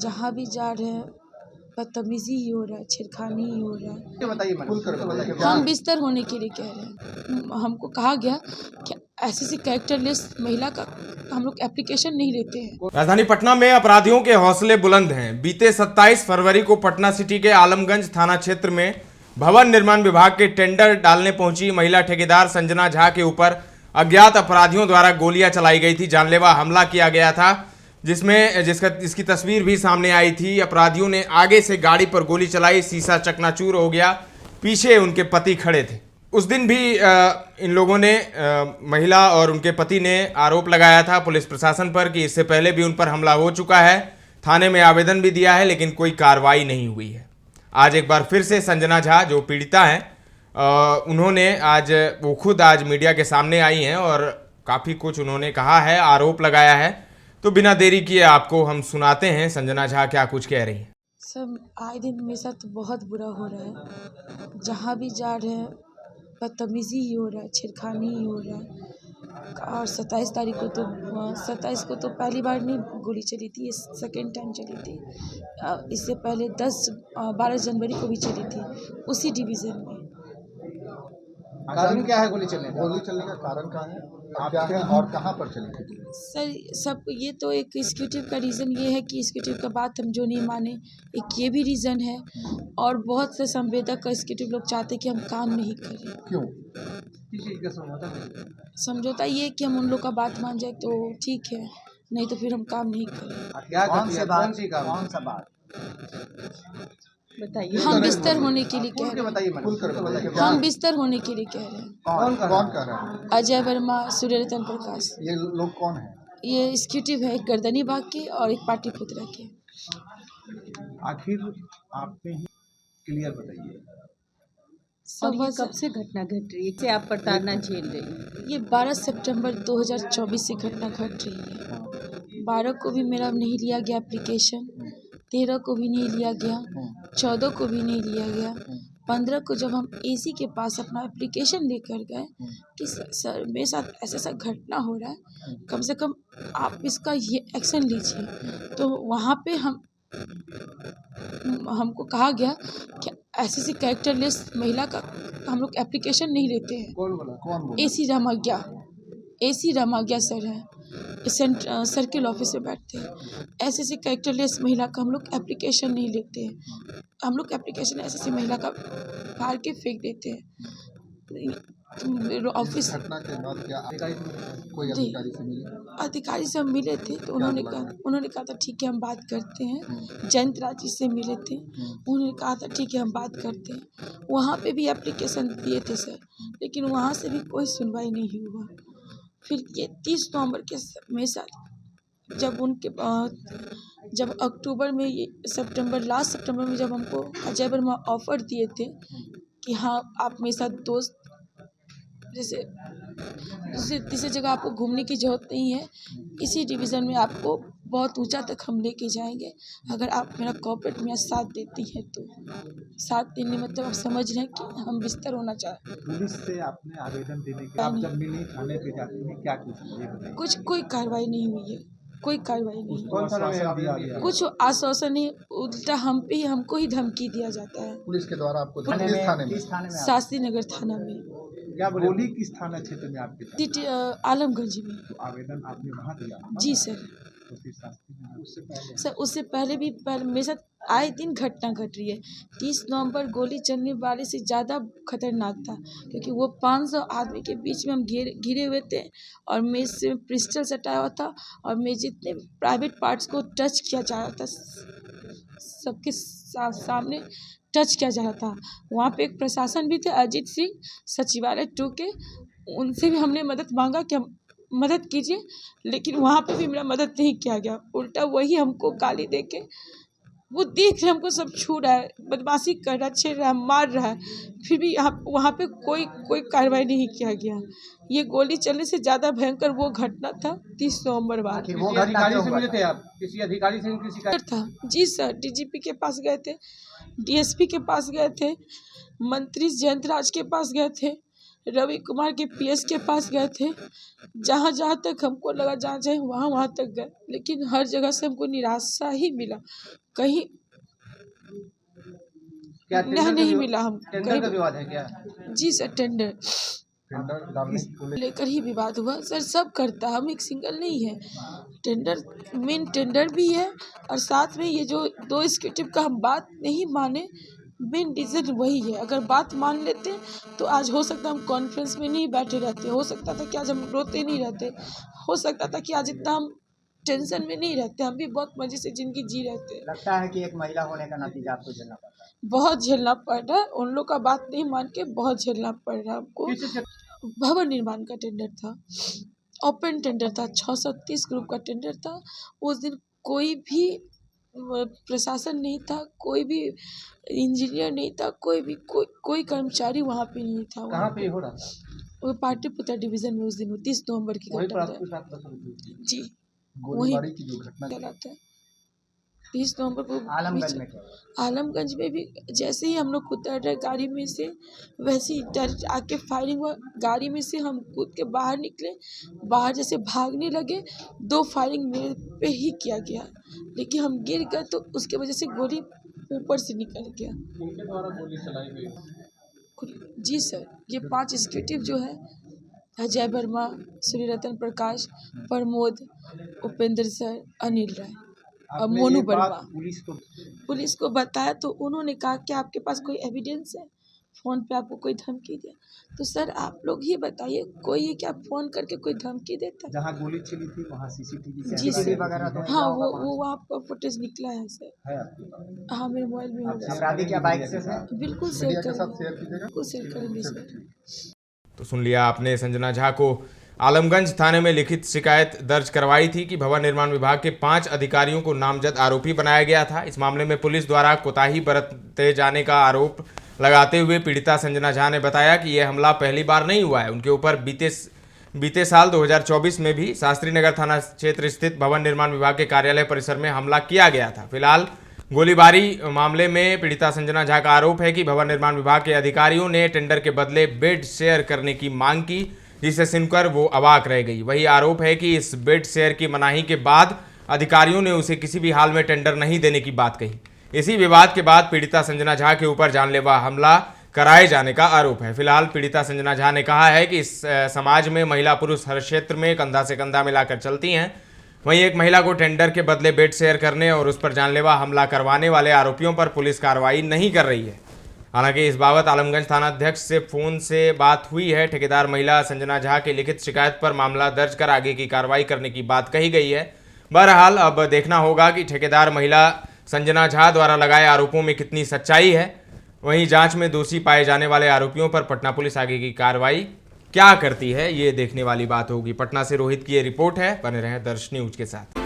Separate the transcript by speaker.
Speaker 1: जहाँ भी जा रहे हैं बदतमीजी ही हो रहा है, छेड़खानी ही हो रहा है।
Speaker 2: बताइए
Speaker 1: हम बिस्तर होने के लिए कह रहे हैं। हमको कहा गया कि ऐसी कैरेक्टरलेस महिला का हम लोग एप्लीकेशन नहीं लेते हैं।
Speaker 3: राजधानी पटना में अपराधियों के हौसले बुलंद हैं। बीते 27 फरवरी को पटना सिटी के आलमगंज थाना क्षेत्र में भवन निर्माण विभाग के टेंडर डालने पहुंची महिला ठेकेदार संजना झा के ऊपर अज्ञात अपराधियों द्वारा गोलियां चलाई गई थी। जानलेवा हमला किया गया था, इसकी तस्वीर भी सामने आई थी। अपराधियों ने आगे से गाड़ी पर गोली चलाई, शीशा चकनाचूर हो गया। पीछे उनके पति खड़े थे। उस दिन भी इन लोगों ने महिला और उनके पति ने आरोप लगाया था पुलिस प्रशासन पर कि इससे पहले भी उन पर हमला हो चुका है। थाने में आवेदन भी दिया है, लेकिन कोई कार्रवाई नहीं हुई है। आज एक बार फिर से संजना झा जो पीड़िता हैं, उन्होंने वो खुद आज मीडिया के सामने आई हैं और काफ़ी कुछ उन्होंने कहा है, आरोप लगाया है। तो बिना देरी किए आपको हम सुनाते हैं संजना झा क्या कुछ कह रही हैं।
Speaker 1: सब आए दिन मेरे साथ बहुत बुरा हो रहा है। जहाँ भी जा रहे हैं बदतमीजी ही हो रहा है, छेड़खानी ही हो रहा है। और 27 को तो पहली बार नहीं गोली चली थी, ये सेकेंड टाइम चली थी। इससे पहले 12 जनवरी को भी चली थी उसी डिवीज़न में।
Speaker 2: कारण क्या है गोली चलने का कारण क्या है? क्या है और कहाँ पर चली थी?
Speaker 1: सर सब ये तो एक एग्जीक्यूटिव का रीज़न ये है कि एग्जीक्यूटिव का बात हम जो नहीं माने, एक ये भी रीज़न है। और बहुत से संवेदक का एग्जीक्यूटिव लोग चाहते कि हम काम नहीं करें।
Speaker 2: क्यों?
Speaker 1: समझौता ये है कि हम उन लोग का बात मान जाए तो ठीक है, नहीं तो फिर हम काम नहीं करें।
Speaker 2: कौन सा बात
Speaker 1: बताइए। हम बिस्तर होने के लिए कह रहे हैं। हम बिस्तर होने के लिए कह रहे हैं।
Speaker 2: कौन कह रहा है?
Speaker 1: अजय वर्मा, सूर्यरतन प्रकाश।
Speaker 2: ये लोग कौन है?
Speaker 1: ये एग्जीक्यूटिव है, एक गर्दनी बाग के और एक पाटलिपुत्रा के।
Speaker 2: आखिर आपने ही क्लियर बताइए।
Speaker 4: और ये कब से घटना घट रही है कि आप प्रताड़ना झेल रही हैं?
Speaker 1: ये 12 सितंबर 2024 से घटना घट रही है। 12 को भी मेरा नहीं लिया गया एप्लीकेशन, 13 को भी नहीं लिया गया, 14 को भी नहीं लिया गया। 15 को जब हम एसी के पास अपना एप्लीकेशन लेकर गए कि सर मेरे साथ ऐसा घटना हो रहा है, कम से कम आप इसका ये एक्शन लीजिए, तो वहाँ पे हमको कहा गया कि ऐसी कैरेक्टरलेस महिला का हम लोग एप्लीकेशन नहीं लेते हैं।
Speaker 2: कौन बोला?
Speaker 1: एसी रामाग्या सर हैं, सर्किल ऑफिस में बैठते हैं। ऐसे कैरेक्टरलेस महिला का हम लोग एप्लीकेशन नहीं लेते हैं। हम लोग एप्लीकेशन ऐसी महिला का फाड़ के फेंक देते हैं। ऑफिस
Speaker 2: घटना के बाद क्या कोई अधिकारी से मिले?
Speaker 1: अधिकारी से हम मिले थे तो उन्होंने कहा था ठीक है हम बात करते हैं। जयंत राज जी से मिले थे, उन्होंने कहा था ठीक है हम बात करते हैं। वहाँ पे भी एप्लीकेशन दिए थे सर, लेकिन वहाँ से भी कोई सुनवाई नहीं हुआ। फिर ये 30 नवंबर के मेरे साथ जब अक्टूबर में लास्ट सितंबर में जब हमको अजय वर्मा ऑफर दिए थे कि हाँ आप मेरे साथ दोस्त जैसे तीसरी जगह आपको घूमने की ज़रूरत नहीं है, इसी डिवीज़न में आपको बहुत ऊंचा तक हम लेके जाएंगे अगर आप मेरा कॉर्पोरेट में साथ देती हैं तो। साथ देने मतलब आप समझ रहे हैं कि हम बिस्तर होना चाहते हैं।
Speaker 2: पुलिस से आपने आवेदन देने के आप जब मिली थाने पे जाती हैं क्या कुछ
Speaker 1: कोई कार्रवाई नहीं हुई है, कोई कार्रवाई नहीं, कुछ आश्वासन नहीं, उल्टा हमको ही धमकी दिया जाता है
Speaker 2: पुलिस के द्वारा। आपको थाने में?
Speaker 1: शास्त्री नगर थाना में।
Speaker 2: क्या गोली किस थाना क्षेत्र में आपके?
Speaker 1: आलमगंज में।
Speaker 2: तो आवेदन आपने वहाँ दिया?
Speaker 1: जी सर।
Speaker 2: तो फिर शास्त्री
Speaker 1: सर उससे पहले मेरे साथ आए दिन घटना घट रही है। 30 नवंबर गोली चलने वाले से ज़्यादा खतरनाक था, क्योंकि वो 500 आदमी के बीच में हम घिरे हुए थे और मेरे से पिस्टल सटाया हुआ था और मेरे जितने प्राइवेट पार्ट्स को टच किया जा रहा था, सबके सामने टच किया जा रहा था। वहाँ पे एक प्रशासन भी थे, अजीत सिंह सचिवालय 2 के, उनसे भी हमने मदद मांगा कि हम मदद कीजिए, लेकिन वहाँ पे भी मेरा मदद नहीं किया गया। उल्टा वही हमको गाली दे के वो देख रहे हमको सब छू रहा है, बदमाशी कर रहा है, छेड़ रहा है, मार रहा है, फिर भी वहाँ पे कोई कार्रवाई नहीं किया गया। ये गोली चलने से ज़्यादा भयंकर वो घटना था 30 नवंबर बाद।
Speaker 2: वो अधिकारी से मिले थे आप? किसी अधिकारी से उनकी शिकायत
Speaker 1: था? जी सर, डीजीपी के पास गए थे, डीएसपी के पास गए थे, मंत्री जयंत राज के पास गए थे, रवि कुमार के पीएस के पास गए थे, जहाँ जहाँ तक हमको लगा जहाँ जाए वहाँ वहाँ तक गए, लेकिन हर जगह से हमको निराशा ही मिला। कहीं
Speaker 2: क्या
Speaker 1: नहीं मिला हम
Speaker 2: टेंडर का विवाद है क्या?
Speaker 1: जी सर, टेंडर
Speaker 2: टेंडर डालने को
Speaker 1: लेकर ही विवाद हुआ सर। सब करता, हम एक सिंगल नहीं है। टेंडर मेन टेंडर भी है, और साथ में ये जो 2 एग्जीक्यूटिव का हम बात नहीं माने, मेन रीज़न वही है। अगर बात मान लेते तो आज हो सकता हम कॉन्फ्रेंस में नहीं बैठे रहते, हो सकता था कि आज हम रोते नहीं रहते, हो सकता था कि आज इतना हम टेंशन में नहीं रहते, हम भी बहुत मजे से जिंदगी जी रहते।
Speaker 2: लगता है कि एक महिला होने का नतीजा आपको झेलना पड़ रहा है।
Speaker 1: बहुत झेलना पड़ रहा है, उन लोग का बात नहीं मान के बहुत झेलना पड़ रहा है हमको। भवन निर्माण का टेंडर था, ओपन टेंडर था, 630 ग्रुप का टेंडर था। उस दिन कोई भी प्रशासन नहीं था, कोई भी इंजीनियर नहीं था, कोई कर्मचारी वहाँ पे नहीं था।
Speaker 2: कहाँ पे हो रहा था?
Speaker 1: वो पाटलिपुत्र डिवीजन में उस दिन 30 नवंबर की
Speaker 2: वही
Speaker 1: घटना
Speaker 2: पर आपके
Speaker 1: था।
Speaker 2: साथ बस हुई थी।
Speaker 1: जी,
Speaker 2: गोलीबारी की जो घटना
Speaker 1: चला था 30 नवंबर को
Speaker 2: आलमगंज में क्या?
Speaker 1: आलमगंज में भी जैसे ही हम लोग उतर रहे गाड़ी में से, वैसे ही डायरेक्ट आके फायरिंग हुआ। गाड़ी में से हम कूद के बाहर निकले, बाहर जैसे भागने लगे, 2 फायरिंग मेरे पे ही किया गया, लेकिन हम गिर गए तो उसके वजह से गोली ऊपर से निकल गया।
Speaker 2: उनके द्वारा गोली चलाई गई?
Speaker 1: जी सर, ये 5 एग्जीक्यूटिव जो है, अजय वर्मा, श्री रतन प्रकाश, प्रमोद, उपेंद्र सर, अनिल राय और मोनू वर्मा। पुलिस को बताया तो उन्होंने कहा कि आपके पास कोई एविडेंस है, फ़ोन पे आपको कोई धमकी दिया? तो सर आप लोग ही बताइए, कोई ये क्या फ़ोन करके कोई धमकी देता है?
Speaker 2: जहाँ गोली चली थी वहाँ सीसीटीवी
Speaker 1: जी सर,
Speaker 2: वगैरह तो
Speaker 1: हाँ वो वहाँ पर फुटेज निकला है सर।
Speaker 2: है आपके पास?
Speaker 1: हाँ मेरे मोबाइल में होगा।
Speaker 2: अपराधी क्या बाइक से था?
Speaker 1: बिल्कुल शेयर करेंगे, बिल्कुल शेयर करेंगे सर।
Speaker 3: तो सुन लिया आपने, संजना झा को आलमगंज थाने में लिखित शिकायत दर्ज करवाई थी कि भवन निर्माण विभाग के 5 अधिकारियों को नामजद आरोपी बनाया गया था। इस मामले में पुलिस द्वारा कोताही बरते जाने का आरोप लगाते हुए पीड़िता संजना झा ने बताया कि यह हमला पहली बार नहीं हुआ है। उनके ऊपर बीते साल 2024 में भी शास्त्री नगर थाना क्षेत्र स्थित भवन निर्माण विभाग के कार्यालय परिसर में हमला किया गया था। फिलहाल गोलीबारी मामले में पीड़िता संजना झा का आरोप है कि भवन निर्माण विभाग के अधिकारियों ने टेंडर के बदले बेड शेयर करने की मांग की, जिसे सुनकर वो अवाक रह गई। वही आरोप है कि इस बेड शेयर की मनाही के बाद अधिकारियों ने उसे किसी भी हाल में टेंडर नहीं देने की बात कही। इसी विवाद के बाद पीड़िता संजना झा के ऊपर जानलेवा हमला कराए जाने का आरोप है। फिलहाल पीड़िता संजना झा ने कहा है कि इस समाज में महिला पुरुष हर क्षेत्र में कंधा से कंधा मिलाकर चलती हैं। वहीं एक महिला को टेंडर के बदले बेड शेयर करने और उस पर जानलेवा हमला करवाने वाले आरोपियों पर पुलिस कार्रवाई नहीं कर रही है। हालांकि इस बाबत आलमगंज थाना अध्यक्ष से फोन से बात हुई है। ठेकेदार महिला संजना झा की लिखित शिकायत पर मामला दर्ज कर आगे की कार्रवाई करने की बात कही गई है। बहरहाल अब देखना होगा कि ठेकेदार महिला संजना झा द्वारा लगाए आरोपों में कितनी सच्चाई है। वहीं जांच में दोषी पाए जाने वाले आरोपियों पर पटना पुलिस आगे की कार्रवाई क्या करती है, ये देखने वाली बात होगी। पटना से रोहित की ये रिपोर्ट है। बने रहें दर्श न्यूज के साथ।